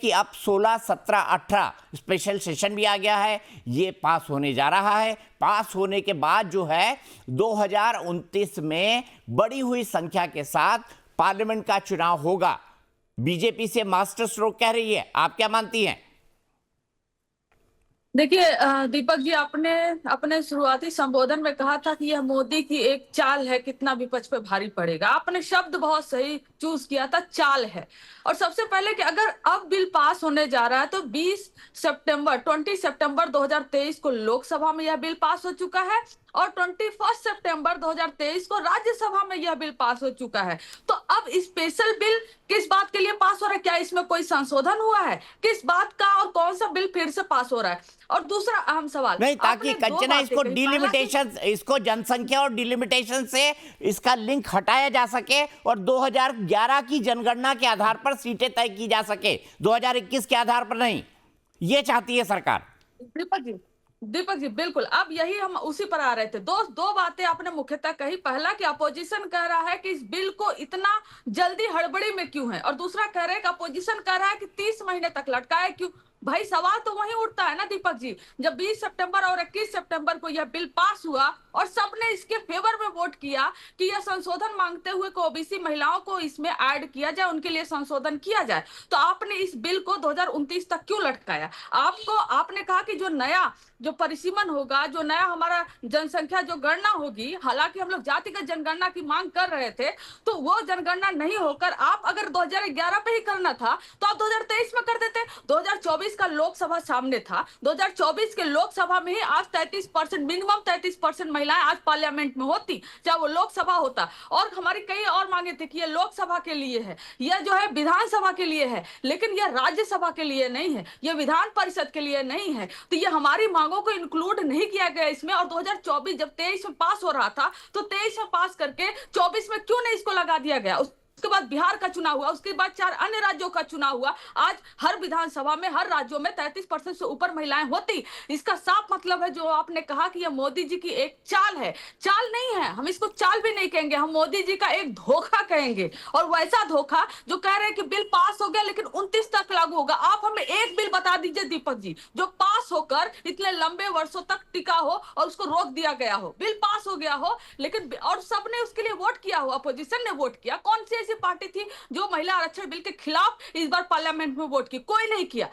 कि अब 16, 17, 18 special session भी आ गया है, ये पास होने जा रहा है। पास होने के बाद जो है 2029 में बड़ी हुई संख्या के साथ पार्लियामेंट का चुनाव होगा। बीजेपी से मास्टर स्ट्रोक कह रही है, आप क्या मानती हैं? देखिए दीपक जी, आपने अपने शुरुआती संबोधन में कहा था कि यह मोदी की एक चाल है, कितना विपक्ष पे भारी पड़ेगा। आपने शब्द बहुत सही चूज किया था, चाल है। और सबसे पहले कि अगर अब बिल पास होने जा रहा है तो 20 सितंबर 2023 को लोकसभा में यह बिल पास हो चुका है और 21 सितंबर 2023 को राज्यसभा में यह बिल पास हो चुका है। तो अब स्पेशल बिल किस बात के लिए पास हो रहा है? क्या इसमें कोई संशोधन हुआ है? किस बात का और कौन सा बिल फिर से पास हो रहा है? और दूसरा अहम सवाल, नहीं, ताकि आपने दो कंचना बातें इसको कही। पहला कि डिलिमिटेशन, इसको जनसंख्या और डिलिमिटेशन से इसका लिंक हटाया जा सके और 2011 की जनगणना के आधार पर सीटें तय की जा सके, 2021 के आधार पर नहीं, ये चाहती है सरकार। दीपक जी बिल्कुल, अब यही हम उसी पर आ रहे थे। दो बातें आपने मुख्यतः कही। पहला कि अपोजिशन कह रहा है कि इस बिल को इतना जल्दी हड़बड़ी में क्यों है, और दूसरा कह रहे हैं कि अपोजिशन कह रहा है कि 30 महीने तक लटकाए क्यों। भाई सवाल तो वही उठता है ना दीपक जी, जब 20 सितंबर और 21 सितंबर को यह बिल पास हुआ और सबने इसके फेवर में वोट किया कि यह संशोधन मांगते हुए को ओबीसी महिलाओं को इसमें ऐड किया जाए, उनके लिए संशोधन किया जाए, तो आपने इस बिल को 2029 तक क्यों लटकाया? आपने कहा कि जो परिसीमन होगा, जो नया हमारा जनसंख्या जो गणना होगी, हालांकि हम लोग जातिगत जनगणना की मांग कर रहे थे, तो वो जनगणना नहीं होकर आप अगर 2011 पे ही करना था तो आप 2023 में कर देते। 2024 का लोकसभा सामने था, 2024 के लोकसभा में ही आज 33%, मिनिमम 33% महिलाएं आज पार्लियामेंट में होती, चाहे वो लोकसभा होता। और हमारी कई और मांगे थे कि ये लोकसभा के लिए है, यह जो है विधानसभा के लिए है, लेकिन यह राज्यसभा के लिए नहीं है, यह विधान परिषद के लिए नहीं है। तो ये हमारी मांगों को इंक्लूड नहीं किया गया इसमें। और 2024 जब 23 में पास हो रहा था तो 23 में पास करके 24 में क्यों नहीं इसको लगा दिया गया? उसके बाद बिहार का चुनाव हुआ, उसके बाद 4 अन्य राज्यों का चुनाव हुआ। आज हर विधानसभा में, हर राज्यों में 33% से ऊपर महिलाएं होती। इसका साफ मतलब है, जो आपने कहा कि यह मोदी जी की एक चाल है, चाल नहीं है, हम इसको चाल भी नहीं कहेंगे, हम मोदी जी का एक धोखा कहेंगे। और वैसा धोखा जो कह रहे हैं कि बिल पास हो गया लेकिन 29 तक लागू होगा। आप हमें एक बिल बता दीजिए दीपक जी, जो पास होकर इतने लंबे वर्षों तक टिका हो और उसको रोक दिया गया हो। बिल पास हो गया हो लेकिन और सबने उसके लिए वोट किया हो, अपोजिशन ने वोट किया। कौन सी ऐसी पार्टी थी जो महिला आरक्षण बिल के खिलाफ इस बार पार्लियामेंट में वोट की? कोई नहीं किया।